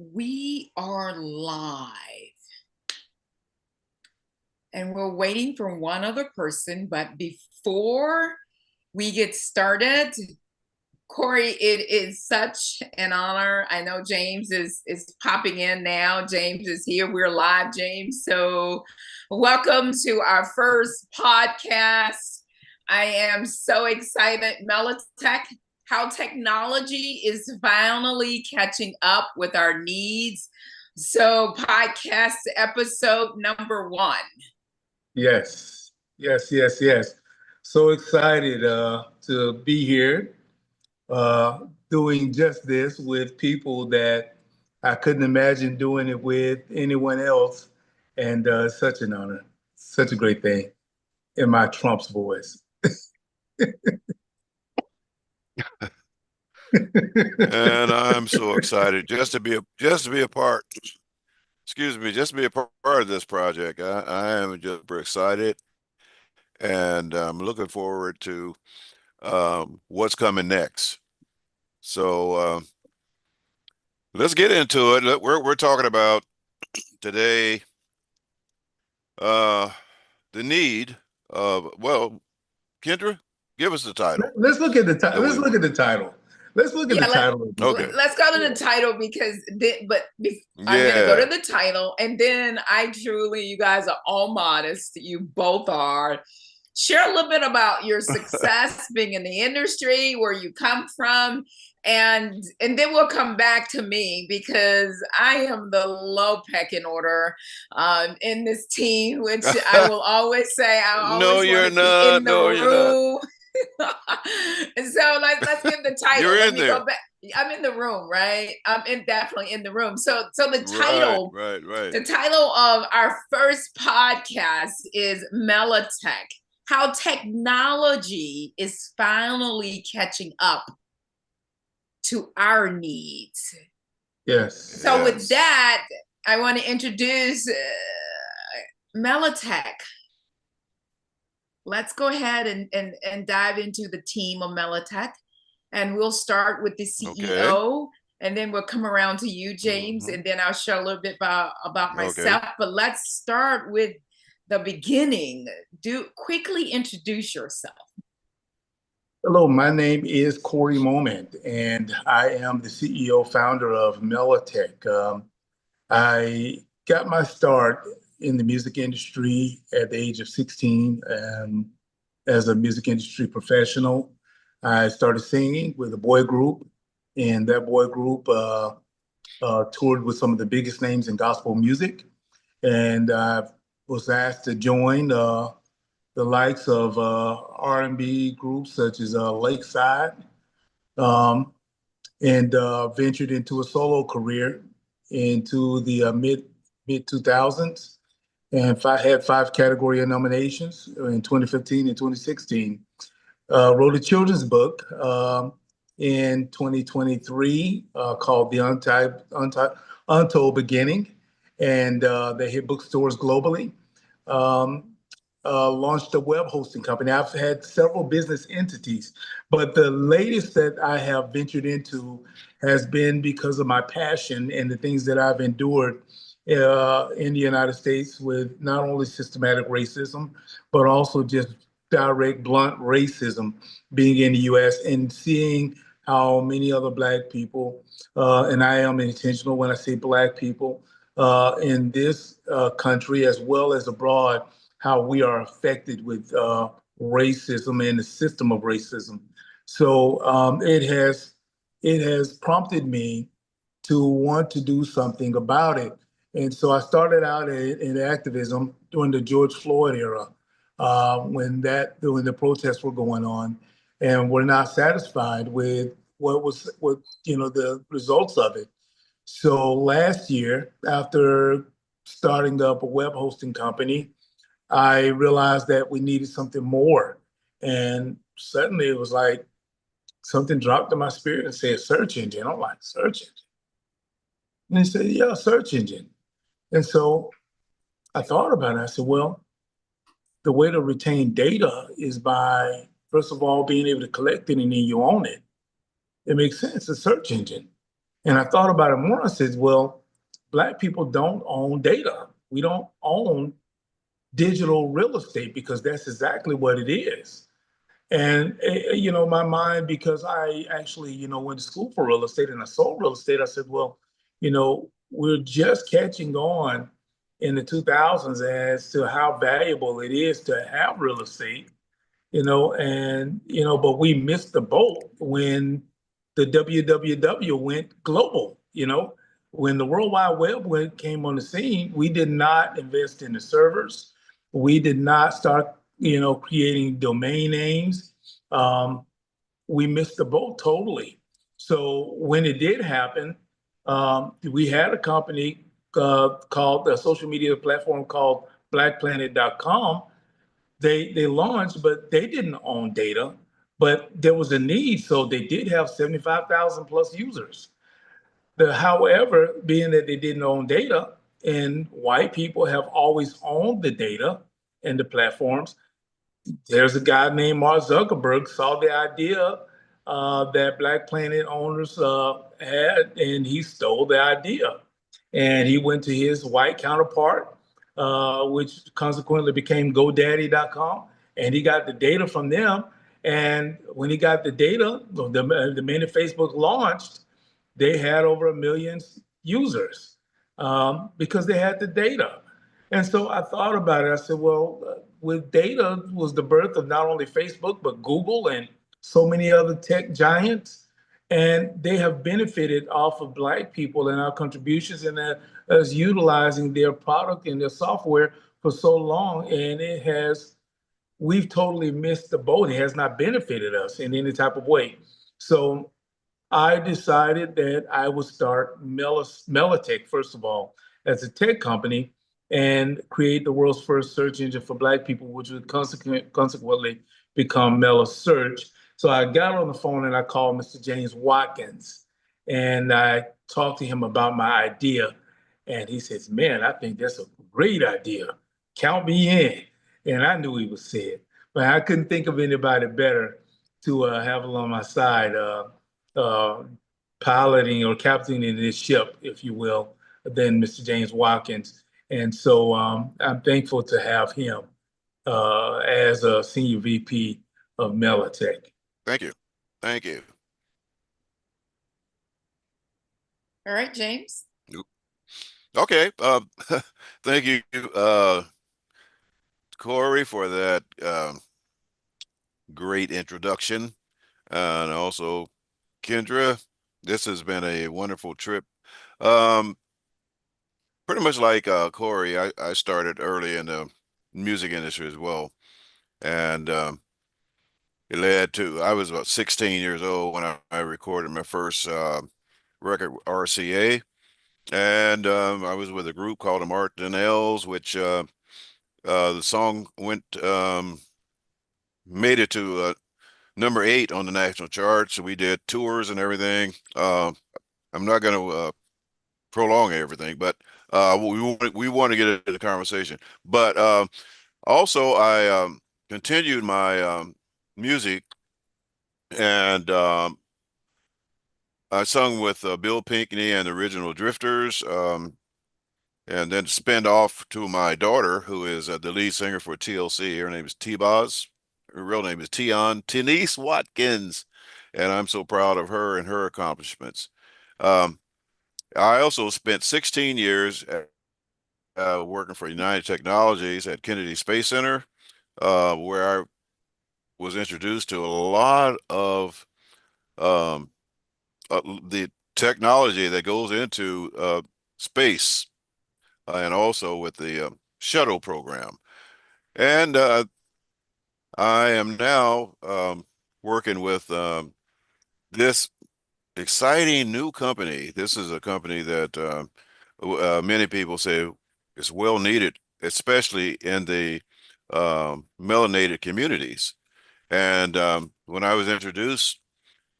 We are live and we're waiting for one other person. But before we get started, Corey, it is such an honor. I know James is popping in now. James is here. We're live, James. So welcome to our first podcast. I am so excited. MelaTech, how technology is finally catching up with our needs. So podcast episode number 1. Yes, yes. So excited to be here doing just this with people that I couldn't imagine doing it with anyone else. And such an honor, such a great thing in my Trump's voice. And I'm so excited just to be a part. Excuse me, just to be a part of this project. I am just super excited, and I'm looking forward to what's coming next. So let's get into it. We're talking about today uh, the need of Kendra, give us the title. Let's look at the title. That we want. Let's look at the title. Okay. Let's go to the title because I'm going to go to the title, and then you guys are all modest. You both are. Share a little bit about your success being in the industry, where you come from, and then we'll come back to me because I am the low pecking order in this team, which I will always say. No, you're not. No, you're not. So let's give the title. You're in there. Go back. I'm in the room, right? Definitely in the room. So the title, right. The title of our first podcast is MelaTech, how technology is finally catching up to our needs. Yes. So with that, I want to introduce MelaTech. Let's go ahead and dive into the team of MelaTech. And we'll start with the CEO, and then we'll come around to you, James, and then I'll share a little bit about myself. But let's start with the beginning. Quickly introduce yourself. Hello, my name is Corey Moment, and I am the CEO founder of MelaTech. I got my start in the music industry at the age of 16 as a music industry professional. I started singing with a boy group, and that boy group toured with some of the biggest names in gospel music. And I was asked to join the likes of R&B groups such as Lakeside, and ventured into a solo career into the mid 2000s. And I had 5 category nominations in 2015 and 2016. Wrote a children's book in 2023 called The Untold Beginning, and they hit bookstores globally. Launched a web hosting company. I've had several business entities, but the latest that I have ventured into has been because of my passion and the things that I've endured in the United States with not only systematic racism, but also just direct, blunt racism being in the US and seeing how many other Black people, and I am intentional when I say Black people, in this country as well as abroad, how we are affected with racism and the system of racism. So it has prompted me to want to do something about it. And so I started out in activism during the George Floyd era, when the protests were going on, and we're not satisfied with the results of it. So last year, after starting up a web hosting company, I realized that we needed something more. And suddenly it was like something dropped in my spirit and said, search engine. I'm like, search engine? And he said, yeah, search engine. And so I thought about it. I said, well, the way to retain data is by, first of all, being able to collect it and then you own it. It makes sense, a search engine. And I thought about it more. I said, well, Black people don't own data. We don't own digital real estate because that's exactly what it is. And my mind, because I actually, went to school for real estate and I sold real estate. I said, well, we're just catching on in the 2000s as to how valuable it is to have real estate, and but we missed the boat when the WWW went global. When the World Wide came on the scene, we did not invest in the servers. We did not start, creating domain names. Um, we missed the boat totally. So when it did happen, we had a company called a social media platform called BlackPlanet.com. They launched, but they didn't own data. But there was a need, so they did have 75,000 plus users. However, being that they didn't own data, and white people have always owned the data and the platforms, there's a guy named Mark Zuckerberg saw the idea that Black Planet owners had, and he stole the idea. And he went to his white counterpart, which consequently became GoDaddy.com, and he got the data from them. And when he got the data, the minute Facebook launched, they had over 1 million users because they had the data. And so I thought about it. I said, well, with data was the birth of not only Facebook, but Google and so many other tech giants. And they have benefited off of Black people and our contributions and us utilizing their product and their software for so long. And we've totally missed the boat. It has not benefited us in any type of way. So I decided that I would start MelaTech, first of all, as a tech company and create the world's first search engine for Black people, which would consequently become Mela Search. So I got on the phone and I called Mr. James Watkins and I talked to him about my idea. And he says, man, I think that's a great idea. Count me in. And I knew he was said, but I couldn't think of anybody better to have along my side. Uh, Piloting or captaining this ship, if you will, than Mr. James Watkins. And so I'm thankful to have him as a senior VP of MelaTech. Thank you. Thank you. All right, James. Okay. Thank you, Corey, for that great introduction. And also, Kendra, this has been a wonderful trip. Um, Pretty much like Corey, I started early in the music industry as well. And it led to, I was about 16 years old when I recorded my first record, RCA. And I was with a group called the Martinells, which the song made it to #8 on the national charts. We did tours and everything. I'm not going to prolong everything, but we want to get into the conversation. But also, I continued my music, and I sung with Bill Pinkney and the Original Drifters, and then spinned off to my daughter, who is the lead singer for TLC. Her name is T-Boz. Her real name is Tenise Watkins, and I'm so proud of her and her accomplishments. Um, I also spent 16 years working for United Technologies at Kennedy Space Center, where I was introduced to a lot of um, the technology that goes into space, and also with the shuttle program. And I am now working with this exciting new company. This is a company that many people say is well needed, especially in the melanated communities. And when I was introduced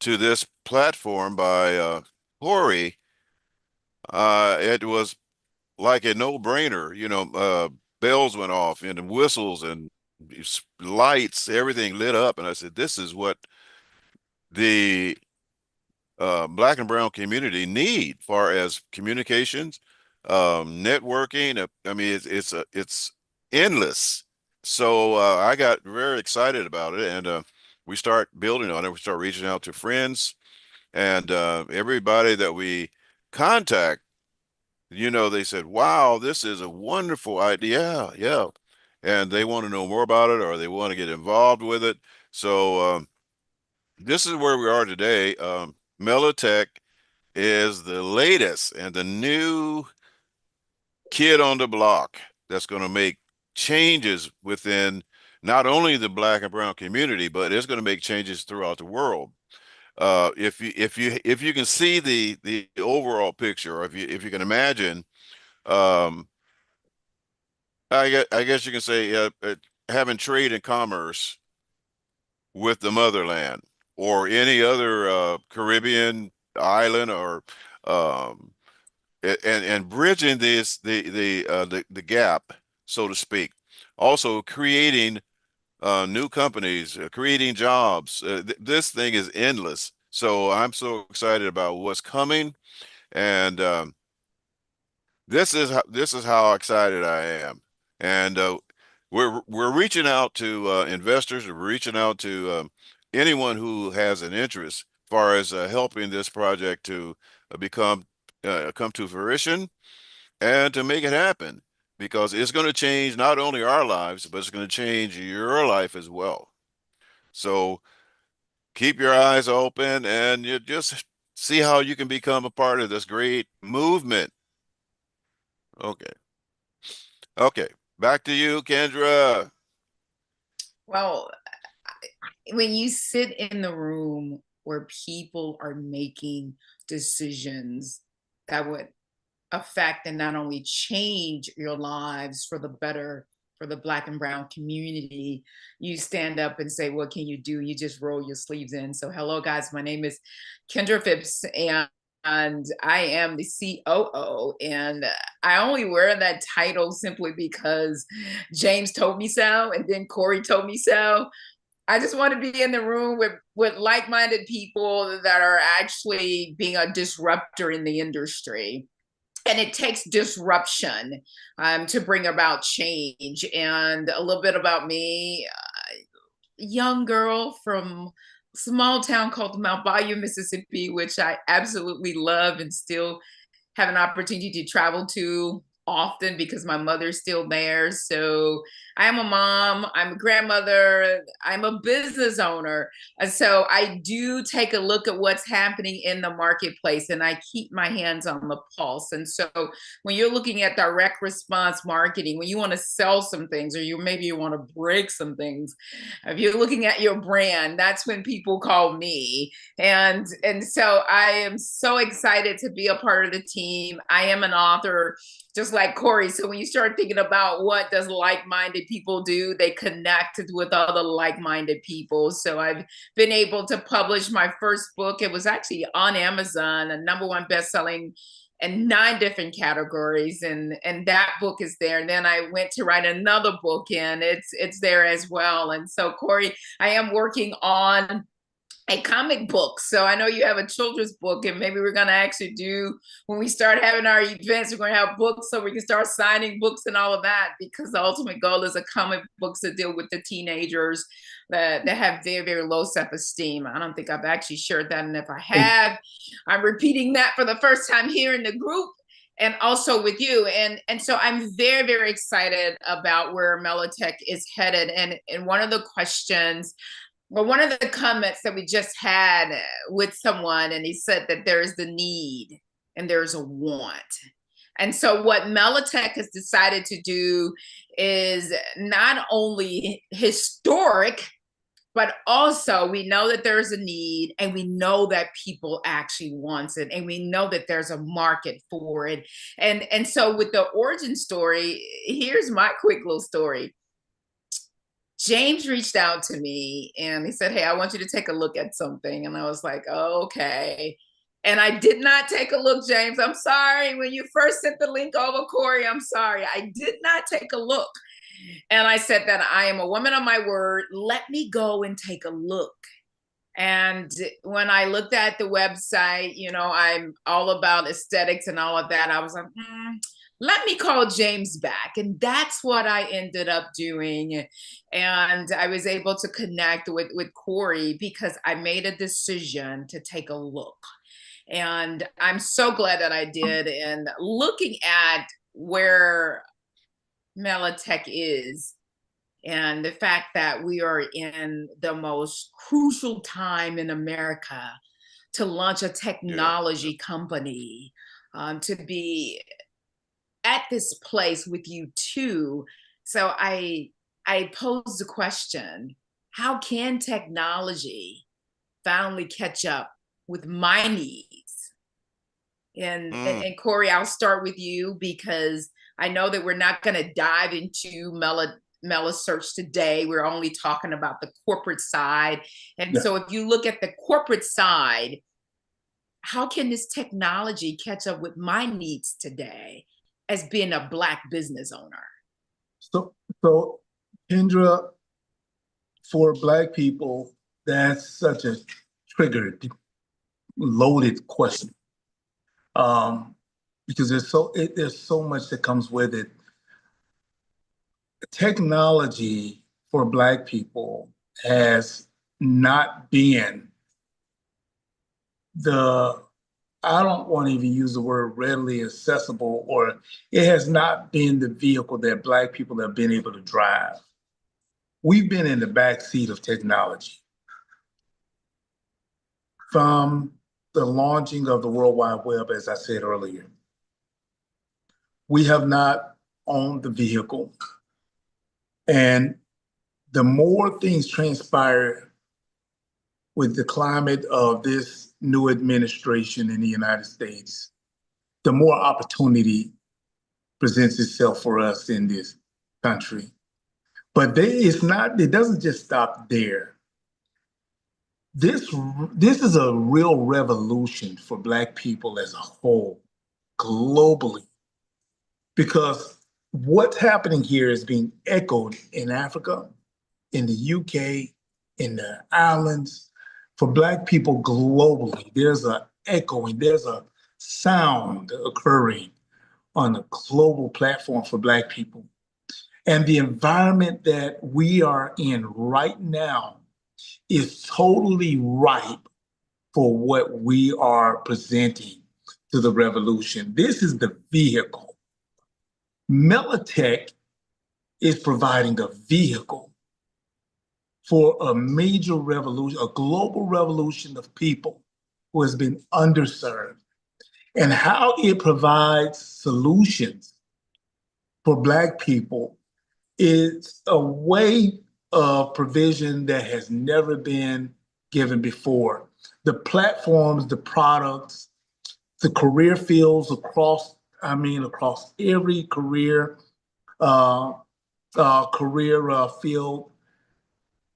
to this platform by Corey, it was like a no-brainer. Bells went off and the whistles and lights, everything lit up, and I said, "This is what the Black and brown community need, far as communications, networking. I mean, it's endless. So I got very excited about it, and we start building on it. We start reaching out to friends and everybody that we contact. They said, "Wow, this is a wonderful idea." Yeah, and they want to know more about it, or they want to get involved with it. So this is where we are today. MelaTech is the latest and the new kid on the block that's going to make changes within not only the black and brown community, but it's going to make changes throughout the world. If you can see the overall picture, or if you can imagine, um, I guess you can say having trade and commerce with the motherland or any other Caribbean island, or um, and bridging the gap, so to speak. Also creating new companies, creating jobs. This thing is endless. So I'm so excited about what's coming, and this is how excited I am. And we're reaching out to investors. We're reaching out to anyone who has an interest, as far as helping this project to become come to fruition and to make it happen, because it's going to change not only our lives, but it's going to change your life as well. So keep your eyes open, and you just see how you can become a part of this great movement. Okay. Okay. Back to you, Kendra. Well, when you sit in the room where people are making decisions that would affect and not only change your lives for the better for the black and brown community, you stand up and say, what can you do? You just roll your sleeves in. So hello guys, my name is Kendra Phipps, and I am the COO, and I only wear that title simply because James told me so, and then Corey told me so. I just want to be in the room with like-minded people that are actually being a disruptor in the industry. And it takes disruption to bring about change. And a little bit about me, young girl from a small town called Mount Bayou, Mississippi, which I absolutely love and still have an opportunity to travel to often because my mother's still there. So I am a mom, I'm a grandmother, I'm a business owner. And so I do take a look at what's happening in the marketplace, and I keep my hands on the pulse. And so when you're looking at direct response marketing, when you want to sell some things, or maybe you want to break some things, if you're looking at your brand, that's when people call me. And so I am so excited to be a part of the team. I am an author, just like Corey. So when you start thinking about what does like-minded people do, they connect with other like-minded people. So I've been able to publish my first book. It was actually on Amazon, a #1 best-selling in 9 different categories, and that book is there. And then I went to write another book, and it's there as well. And so Corey, I am working on a comic book. So I know you have a children's book, and maybe we're going to actually do, when we start having our events, we're going to have books so we can start signing books and all of that, because the ultimate goal is a comic books to deal with the teenagers that have very, very low self-esteem. I don't think I've actually shared that. And if I have, I'm repeating that for the first time here in the group and also with you. And so I'm very, very excited about where MelaTech is headed. And one of the questions, well, one of the comments that we just had with someone, and he said that there's the need and there's a want. And so what MelaTech has decided to do is not only historic, but also we know that there's a need, and we know that people actually want it, and we know that there's a market for it. And so with the origin story, here's my quick little story. James reached out to me and he said, hey, I want you to take a look at something. And I was like, oh, okay. And I did not take a look, James. I'm sorry. When you first sent the link over, Corey, I'm sorry. I did not take a look. And I said that I am a woman of my word. Let me go and take a look And when I looked at the website, I'm all about aesthetics and all of that. I was like, let me call James back. And that's what I ended up doing. And I was able to connect with Corey because I made a decision to take a look. And I'm so glad that I did. And looking at where MelaTech is, and the fact that we are in the most crucial time in America to launch a Yeah. technology company, to be at this place with you too. So I posed the question, how can technology finally catch up with my needs? And Corey, I'll start with you because I know that we're not going to dive into Mela Search today. We're only talking about the corporate side. And Yeah. so if you look at the corporate side, how can this technology catch up with my needs today as being a Black business owner? So Kendra, for Black people, that's such a triggered, loaded question. Because there's so much that comes with it. Technology for Black people has not been the, I don't want to even use the word readily accessible, or it has not been the vehicle that Black people have been able to drive. We've been in the back seat of technology. From the launching of the World Wide Web, as I said earlier, we have not owned the vehicle. And the more things transpire with the climate of this new administration in the United States, the more opportunity presents itself for us in this country. But it doesn't just stop there. This is a real revolution for Black people as a whole, globally, because what's happening here is being echoed in Africa, in the UK, in the islands. For Black people globally, there's a echoing, there's a sound occurring on a global platform for Black people. And the environment that we are in right now is totally ripe for what we are presenting to the revolution. This is the vehicle. MelaTech is providing a vehicle for a major revolution, a global revolution of people who has been underserved, and how it provides solutions for Black people is a way of provision that has never been given before. The platforms, the products, the career fields across every career field.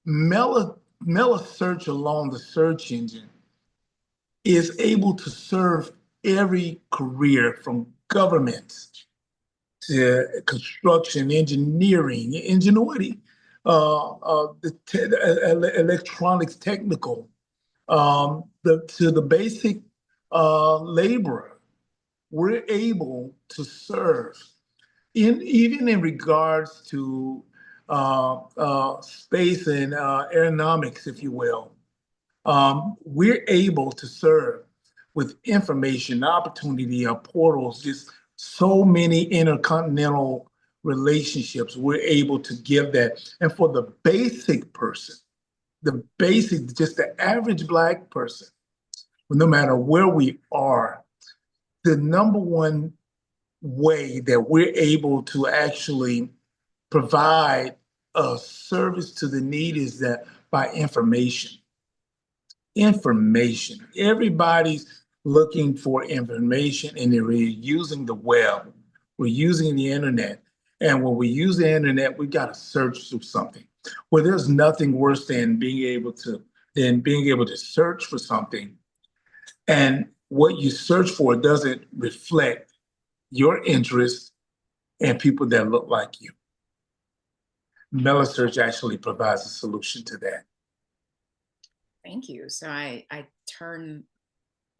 Mela Search alone, the search engine, is able to serve every career from government to construction, engineering, ingenuity, electronics, technical, to the basic laborer. We're able to serve, even in regards to space and aeronautics, if you will. We're able to serve with information, opportunity, portals, just so many intercontinental relationships. We're able to give that. And for the basic person, just the average Black person, no matter where we are, the number one way that we're able to actually provide a service to the need is that by information. Information. Everybody's looking for information, and they're using the web. We're using the internet. And when we use the internet, we got to search through something. Well, there's nothing worse than being able to search for something, and what you search for doesn't reflect your interests and people that look like you. MelaSearch actually provides a solution to that. Thank you. So I turn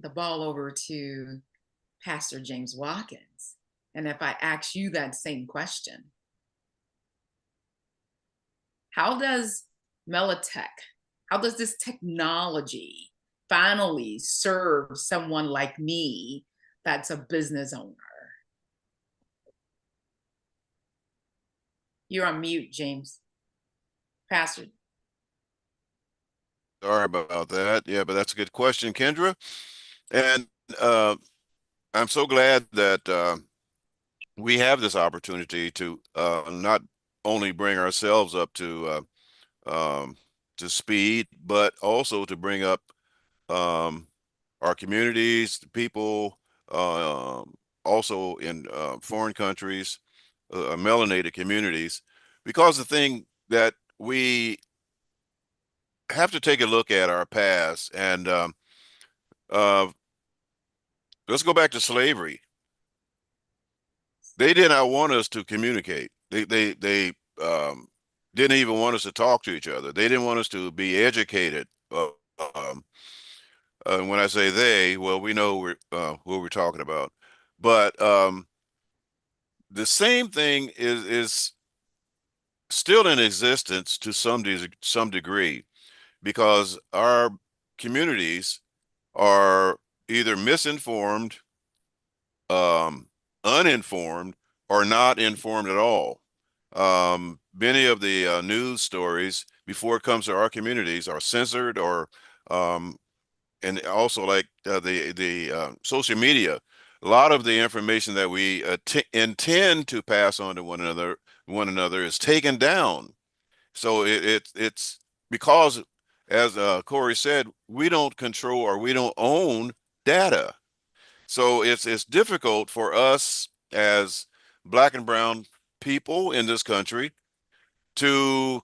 the ball over to Pastor James Watkins. And if I ask you that same question, how does MelaTech, how does this technology finally serve someone like me that's a business owner? You're on mute, James. Pastor. Sorry about that. Yeah, but that's a good question, Kendra. And I'm so glad that we have this opportunity to not only bring ourselves up to speed, but also to bring up um, our communities, the people, also in foreign countries, melanated communities, because the thing that we have to take a look at our past and uh, let's go back to slavery. They did not want us to communicate. They didn't even want us to talk to each other. They didn't want us to be educated. Um, when I say they, well, we know who we're talking about. But the same thing is still in existence to some degree because our communities are either misinformed, uninformed, or not informed at all. Many of the news stories before it comes to our communities are censored or and also like the social media. A lot of the information that we intend to pass on to one another is taken down. So it's because, as Corey said, we don't control or we don't own data. So it's difficult for us as black and brown people in this country to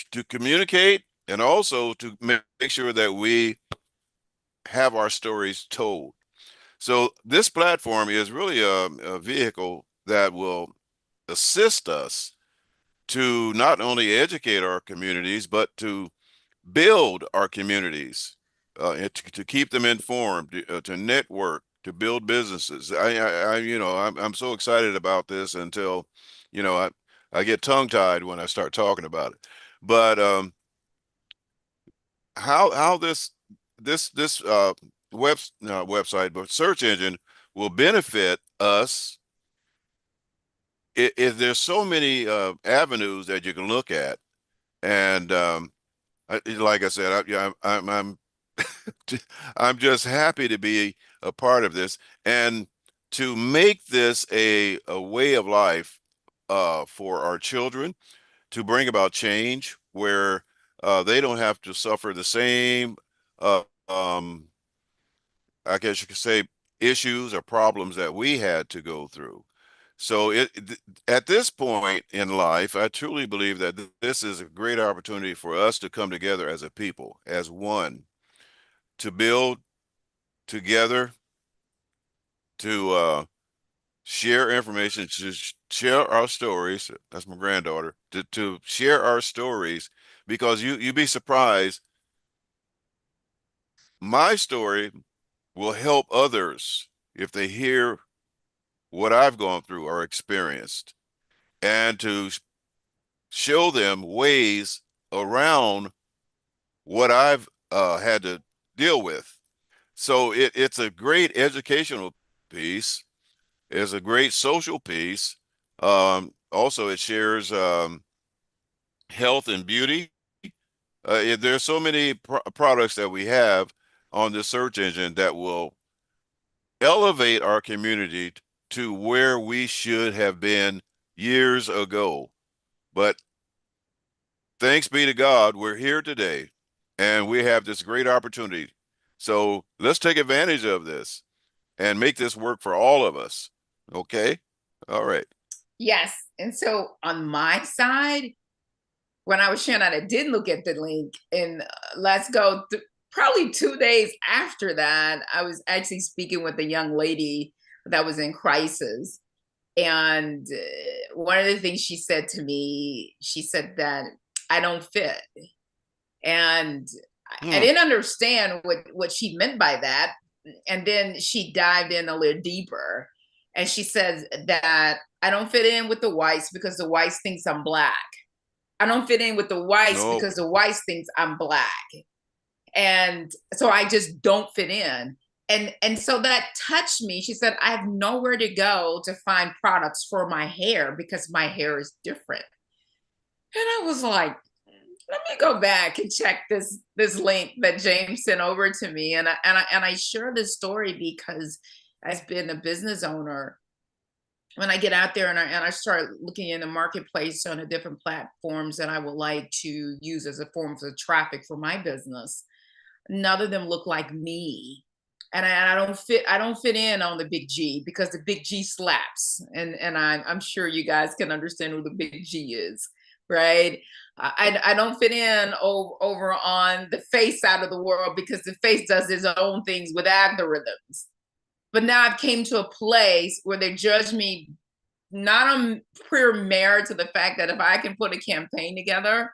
to communicate and also to make sure that we have our stories told. So this platform is really a vehicle that will assist us to not only educate our communities, but to build our communities, and to keep them informed, to network, to build businesses. I'm so excited about this until, I get tongue tied when I start talking about it. But how this website, but search engine will benefit us is there's so many avenues that you can look at, and like I said, I'm I'm just happy to be a part of this and to make this a way of life for our children, to bring about change where they don't have to suffer the same, uh, um, I guess you could say, issues or problems that we had to go through. So at this point in life, I truly believe that this is a great opportunity for us to come together as a people, as one, to build together, to share information, to share our stories. That's my granddaughter. To share our stories, because you'd be surprised. My story will help others if they hear what I've gone through or experienced, and to show them ways around what I've had to deal with. So it's a great educational piece. It's a great social piece. Also, it shares health and beauty. There's so many products that we have on this search engine that will elevate our community to where we should have been years ago. But thanks be to God, we're here today and we have this great opportunity. So let's take advantage of this and make this work for all of us. Okay? All right. Yes. And so on my side, when I was sharing that, I did look at the link, and let's go probably 2 days after that, I was actually speaking with a young lady that was in crisis. And one of the things she said to me, she said that I don't fit. And I didn't understand what she meant by that. And then she dived in a little deeper. And she says that I don't fit in with the whites because the whites thinks I'm black. I don't fit in with the whites Nope. because the whites thinks I'm black. And so I just don't fit in. And so that touched me. She said, I have nowhere to go to find products for my hair because my hair is different. And I was like, let me go back and check this link that James sent over to me. And I share this story because as being a business owner, when I get out there and I start looking in the marketplace on the different platforms that I would like to use as a form of traffic for my business, none of them look like me. And I don't fit in on the big G because the big G slaps. And I'm sure you guys can understand who the big G is, right? I don't fit in over on the face side of the world because the face does its own things with algorithms. But now I've came to a place where they judge me not on pure merit to the fact that if I can put a campaign together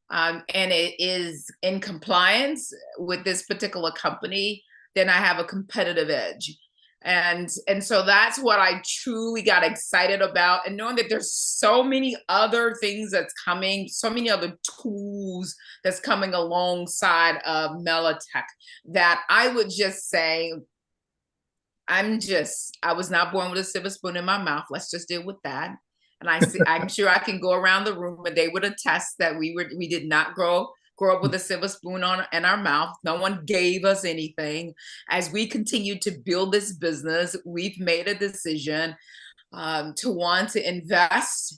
and it is in compliance with this particular company, then I have a competitive edge. And so that's what I truly got excited about, and knowing that there's so many other things that's coming, so many other tools that's coming alongside of MelaTech, that I would just say I was not born with a silver spoon in my mouth. Let's just deal with that. And I'm sure I can go around the room and they would attest that we did not grow up with a silver spoon in our mouth. No one gave us anything. As we continue to build this business, we've made a decision to want to invest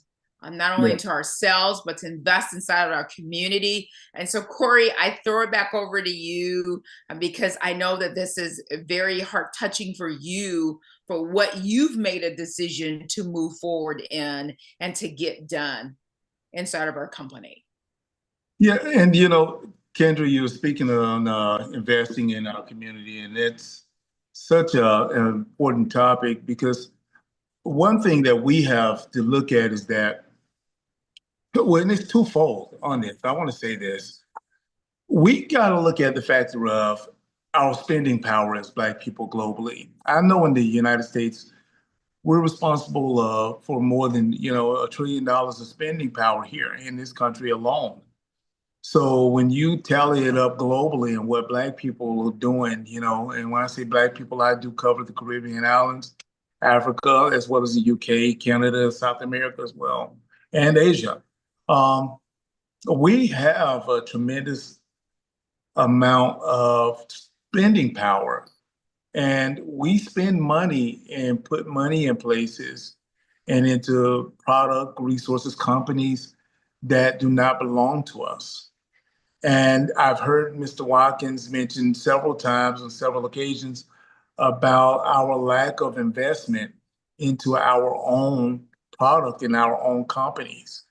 not only into ourselves, but to invest inside of our community. And so, Corey, I throw it back over to you because I know that this is very heart touching for you, for what you've made a decision to move forward in and to get done inside of our company. Yeah, and Kendra, you were speaking on investing in our community, and it's such an important topic because one thing that we have to look at is that, well, and it's twofold on this. I want to say this. We got to look at the factor of our spending power as Black people globally. I know in the United States, we're responsible for more than, $1 trillion of spending power here in this country alone. So when you tally it up globally and what Black people are doing, and when I say Black people, I do cover the Caribbean islands, Africa, as well as the UK, Canada, South America as well, and Asia. We have a tremendous amount of spending power, and we spend money and put money in places and into product, resources, companies that do not belong to us. And I've heard Mr. Watkins mention several times on several occasions about our lack of investment into our own product and our own companies.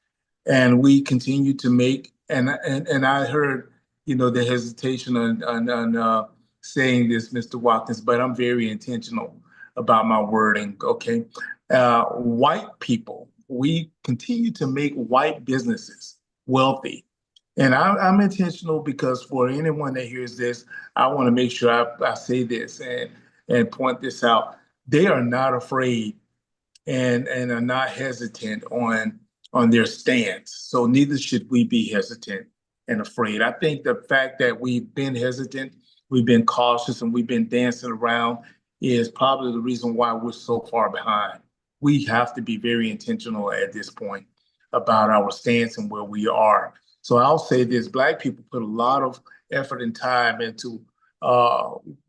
And we continue to make, and I heard, the hesitation on saying this, Mr. Watkins, but I'm very intentional about my wording, okay? White people, we continue to make white businesses wealthy. And I'm intentional because for anyone that hears this, I want to make sure I say this and point this out. They are not afraid and are not hesitant on their stance. So neither should we be hesitant and afraid. I think the fact that we've been hesitant, we've been cautious, and we've been dancing around is probably the reason why we're so far behind. We have to be very intentional at this point about our stance and where we are. So I'll say this, Black people put a lot of effort and time into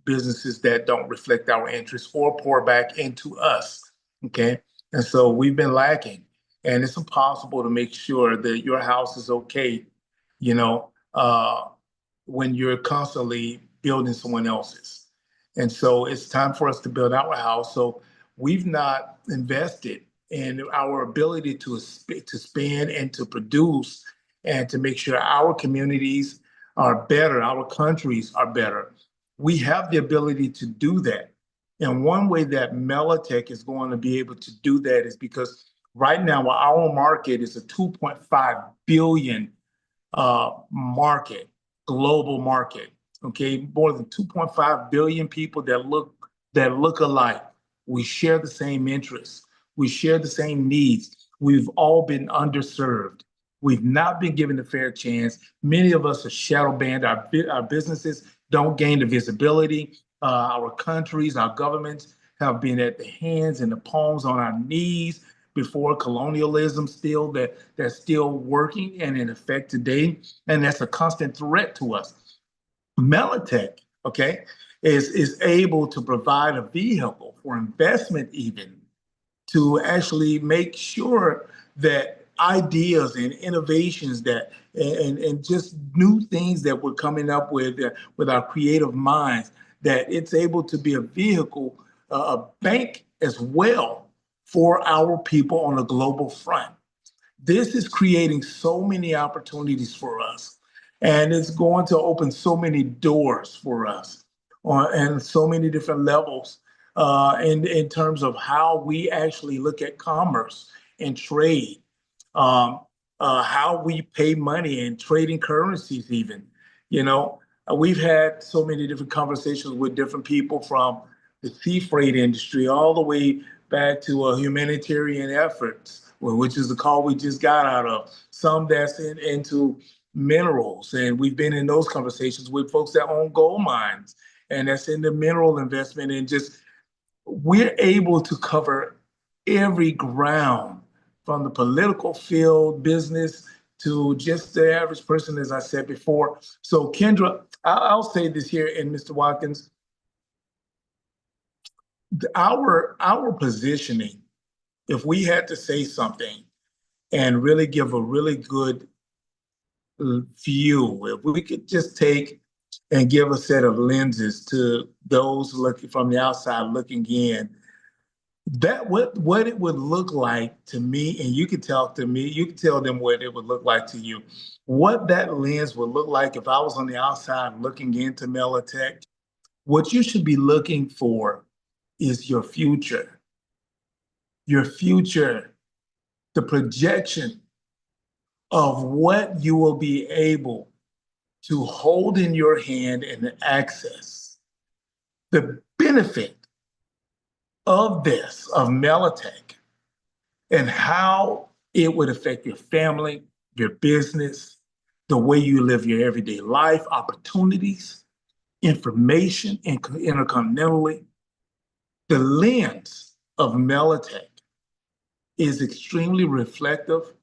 businesses that don't reflect our interests or pour back into us, okay? And so we've been lacking. And it's impossible to make sure that your house is okay, when you're constantly building someone else's. And so it's time for us to build our house. So we've not invested in our ability to spend and to produce and to make sure our communities are better, our countries are better. We have the ability to do that. And one way that MelaTech is going to be able to do that is because right now our market is a 2.5 billion market. global market. Okay, more than 2.5 billion people that look alike. We share the same interests. We share the same needs. We've all been underserved. We've not been given a fair chance. Many of us are shadow banned. Our businesses don't gain the visibility. Our countries, our governments have been at the hands and the palms on our knees before colonialism that's still working and in effect today. And that's a constant threat to us. MelaTech, okay, is able to provide a vehicle for investment even to actually make sure that ideas and innovations and just new things that we're coming up with our creative minds, that it's able to be a vehicle, a bank as well for our people on a global front. This is creating so many opportunities for us, and it's going to open so many doors for us on and so many different levels in terms of how we actually look at commerce and trade, um, how we pay money and trading currencies even. You know, we've had so many different conversations with different people from the sea freight industry all the way back to humanitarian efforts, which is the call we just got out of. Some that's into minerals, and we've been in those conversations with folks that own gold mines, and that's in the mineral investment. And just we're able to cover every ground from the political field, business, to just the average person, as I said before. So, Kendra, I'll say this here, and Mr. Watkins, our positioning, if we had to say something and really give a really good view, if we could just take and give a set of lenses to those looking from the outside looking in, that what it would look like to me, and you could talk to me, you could tell them what it would look like to you. What that lens would look like if I was on the outside looking into MelaTech, what you should be looking for is your future, the projection of what you will be able to hold in your hand and access. The benefit of this, of MelaTech, and how it would affect your family, your business, the way you live your everyday life, opportunities, information, and intercontinentally. The lens of MelaTech is extremely reflective,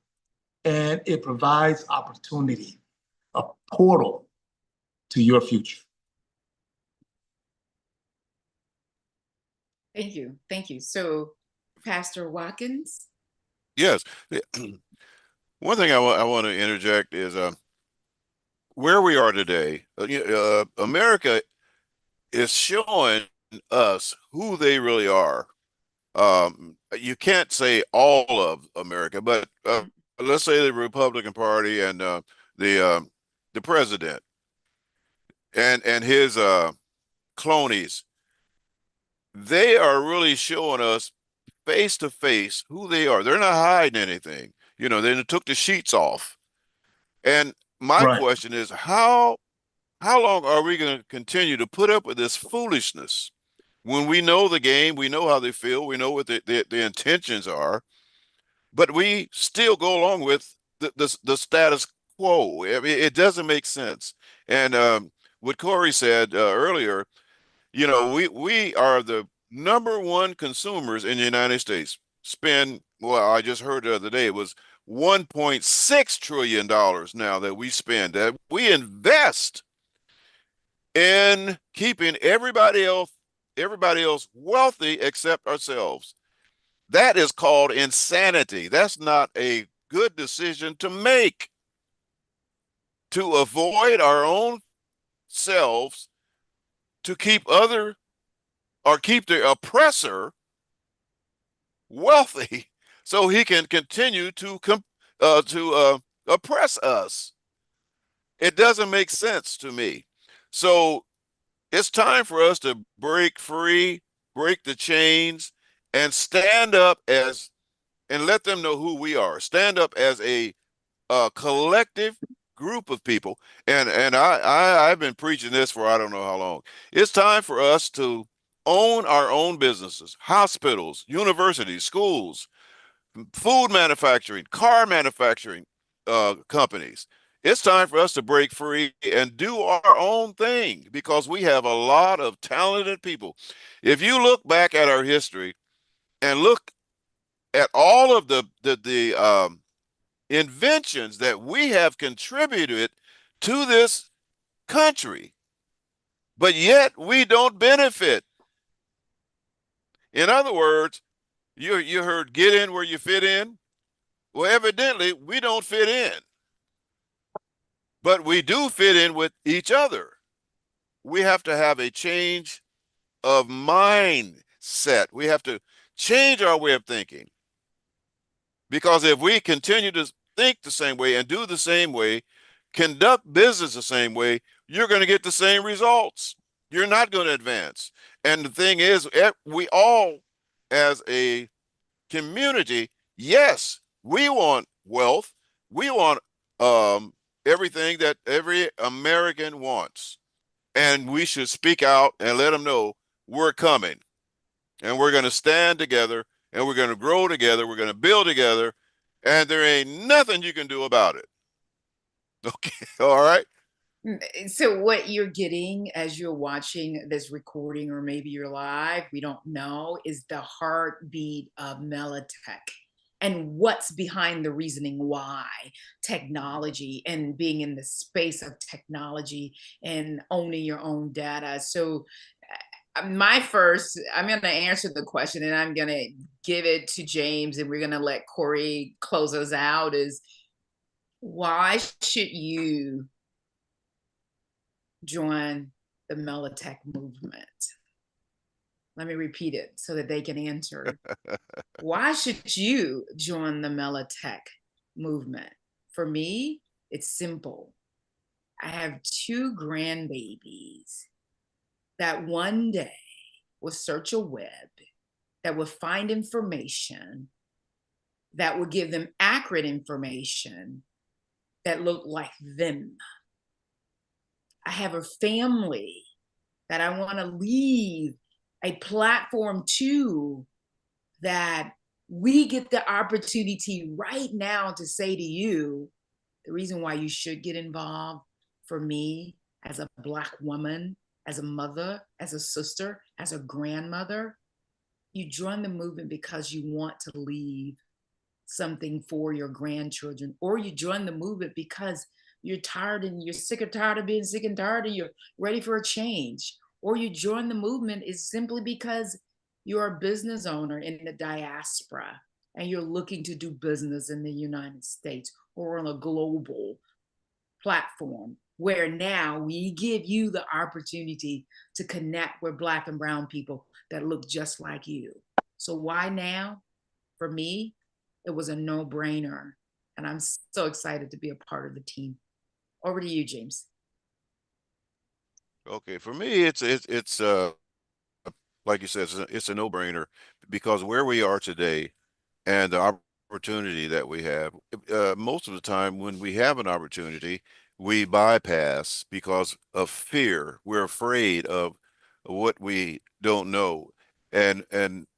and it provides opportunity, a portal to your future. Thank you. Thank you. So, Pastor Watkins? Yes. One thing I want to interject is where we are today. America is showing us who they really are. You can't say all of America, but let's say the Republican Party and the president and his cronies. They are really showing us face to face who they are. They're not hiding anything. You know, they took the sheets off. And my Right. question is, how long are we going to continue to put up with this foolishness when we know the game, we know how they feel, we know what the intentions are, but we still go along with the status quo? I mean, it doesn't make sense. And what Corey said earlier, you know, we are the number one consumers in the United States. Spend, well, I just heard the other day it was $1.6 trillion now that we spend, that we invest in keeping everybody else wealthy except ourselves. That is called insanity. That's not a good decision to make, to avoid our own selves, to keep keep the oppressor wealthy so he can continue to oppress us. It doesn't make sense to me. So it's time for us to break free, break the chains, and stand up and let them know who we are. Stand up as a collective group of people, and I've been preaching this for I don't know how long. It's time for us to own our own businesses, hospitals, universities, schools, food manufacturing, car manufacturing companies. It's time for us to break free and do our own thing because we have a lot of talented people. If you look back at our history and look at all of the inventions that we have contributed to this country, but yet we don't benefit. In other words, you heard get in where you fit in. Well, evidently we don't fit in, but we do fit in with each other. We have to have a change of mindset. We have to change our way of thinking. Because if we continue to think the same way and do the same way, conduct business the same way, you're going to get the same results. You're not going to advance. And the thing is, we all, as a community, yes, we want wealth. We want everything that every American wants. And we should speak out and let them know we're coming. And we're going to stand together and we're going to grow together. We're going to build together. And there ain't nothing you can do about it. Okay. All right. So what you're getting as you're watching this recording, or maybe you're live, we don't know, is the heartbeat of MelaTech and what's behind the reasoning why technology and being in the space of technology and owning your own data. So I'm going to answer the question and I'm going to give it to James and we're going to let Corey close us out is why should you join the MelaTech movement? Let me repeat it so that they can answer. Why should you join the MelaTech movement? For me, it's simple. I have 2 grandbabies that one day will search a web, that will find information, that will give them accurate information that look like them. I have a family that I want to leave a platform to, that we get the opportunity right now to say to you, the reason why you should get involved, for me, as a Black woman, as a mother, as a sister, as a grandmother, you join the movement because you want to leave something for your grandchildren, or you join the movement because you're tired and you're sick or tired of being sick and tired and you're ready for a change, or you join the movement is simply because you're a business owner in the diaspora and you're looking to do business in the United States or on a global platform where now we give you the opportunity to connect with Black and brown people that look just like you. So why now? For me, it was a no-brainer. And I'm so excited to be a part of the team. Over to you, James. Okay. For me, it's like you said, it's a no-brainer because where we are today and the opportunity that we have, most of the time when we have an opportunity, we bypass because of fear. We're afraid of what we don't know. And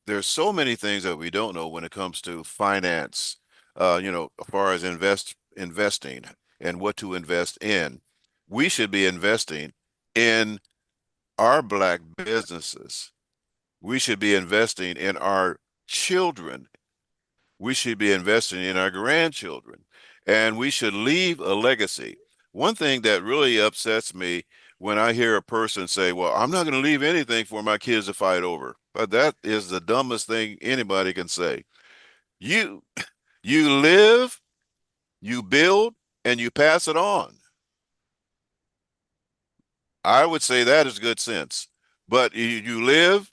there's so many things that we don't know when it comes to finance, as far as investing and what to invest in. We should be investing in our Black businesses. We should be investing in our children. We should be investing in our grandchildren, and we should leave a legacy. One thing that really upsets me when I hear a person say, well, I'm not going to leave anything for my kids to fight over. But that is the dumbest thing anybody can say. You you live, you build, and you pass it on. I would say that is good sense. But you live,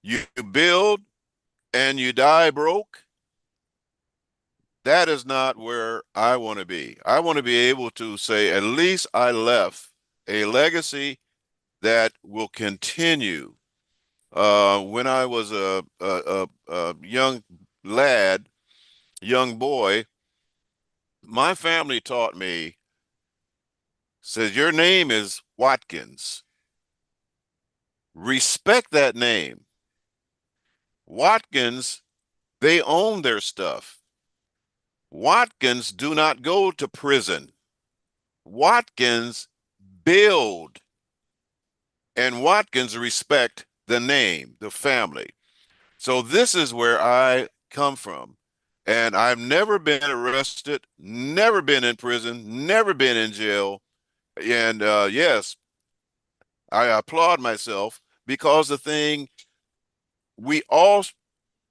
you build, and you die broke. That is not where I want to be. I want to be able to say, at least I left a legacy that will continue. When I was a young lad, young boy, my family taught me Says your name is Watkins. Respect that name. Watkins, they own their stuff. Watkins do not go to prison. Watkins build, and Watkins respect the name, the family. So this is where I come from. And I've never been arrested, never been in prison, never been in jail. And yes, I applaud myself because the thing we all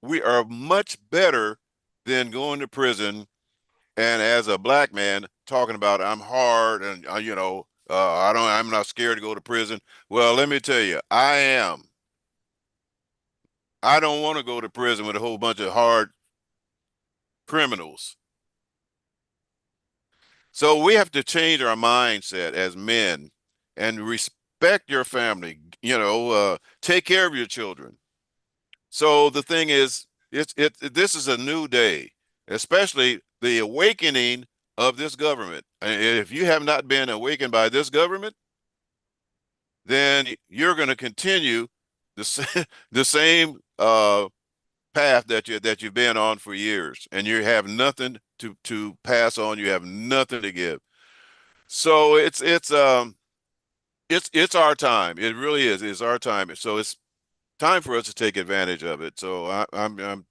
we are much better than going to prison. And as a black man talking about I'm hard and I'm not scared to go to prison. Well, let me tell you, I am. I don't want to go to prison with a whole bunch of hard criminals. So we have to change our mindset as men and respect your family, take care of your children. So the thing is, this is a new day, especially the awakening of this government. And if you have not been awakened by this government, then you're going to continue the same path that you've been on for years, and you have nothing to pass on. You have nothing to give. So it's our time. It really is. It's our time. So it's time for us to take advantage of it. So I'm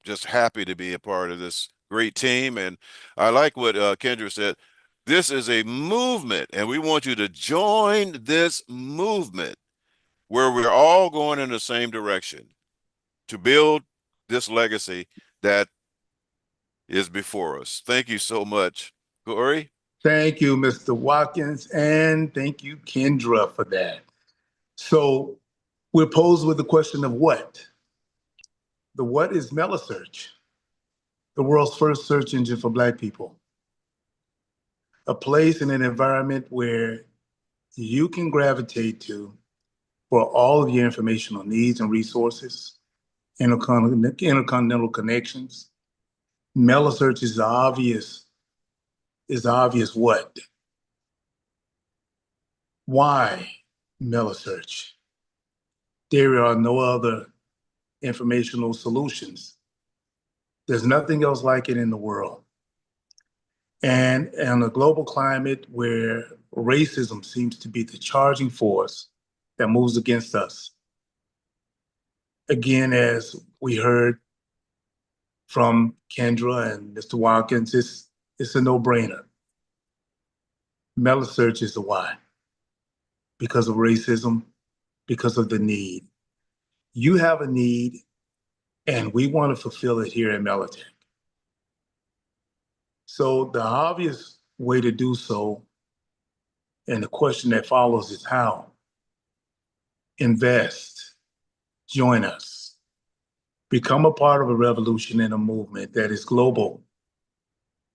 just happy to be a part of this great team, and I like what Kendra said. This is a movement, and we want you to join this movement where we're all going in the same direction to build this legacy that is before us. Thank you so much, Corey. Thank you, Mr. Watkins, and thank you, Kendra, for that. So we're posed with the question of what? The what is MelaSearch, the world's first search engine for Black people. A place in an environment where you can gravitate to for all of your informational needs and resources, intercontinental connections. MelaSearch is obvious what? Why MelaSearch? There are no other informational solutions. There's nothing else like it in the world. And in a global climate where racism seems to be the charging force that moves against us, again, as we heard from Kendra and Mr. Watkins, it's a no-brainer. MelaSearch is the why. Because of racism, because of the need. You have a need, and we want to fulfill it here at MelaTech. So the obvious way to do so, and the question that follows is how? Invest, join us, become a part of a revolution and a movement that is global.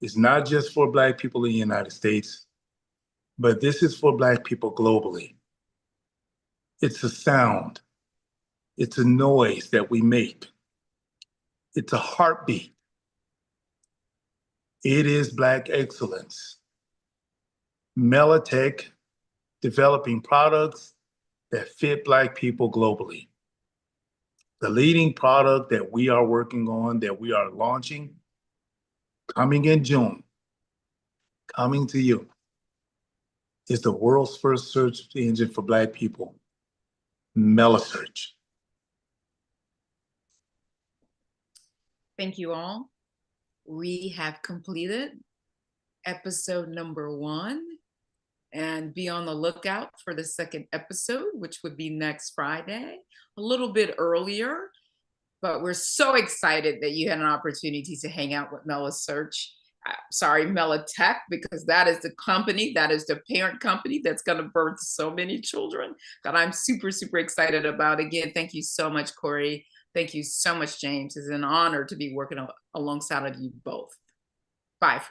It's not just for Black people in the United States, but this is for Black people globally. It's a sound. It's a noise that we make. It's a heartbeat. It is Black excellence. MelaTech developing products that fit Black people globally. The leading product that we are working on, that we are launching, coming in June, coming to you, is the world's first search engine for Black people, MelaSearch. Thank you all. We have completed episode number 1, and be on the lookout for the second episode, which would be next Friday, a little bit earlier. But we're so excited that you had an opportunity to hang out with MelaTech, because that is the company, that is the parent company that's going to birth so many children that I'm super, super excited about. Again, thank you so much, Corey. Thank you so much, James. It's an honor to be working alongside of you both. Bye for now.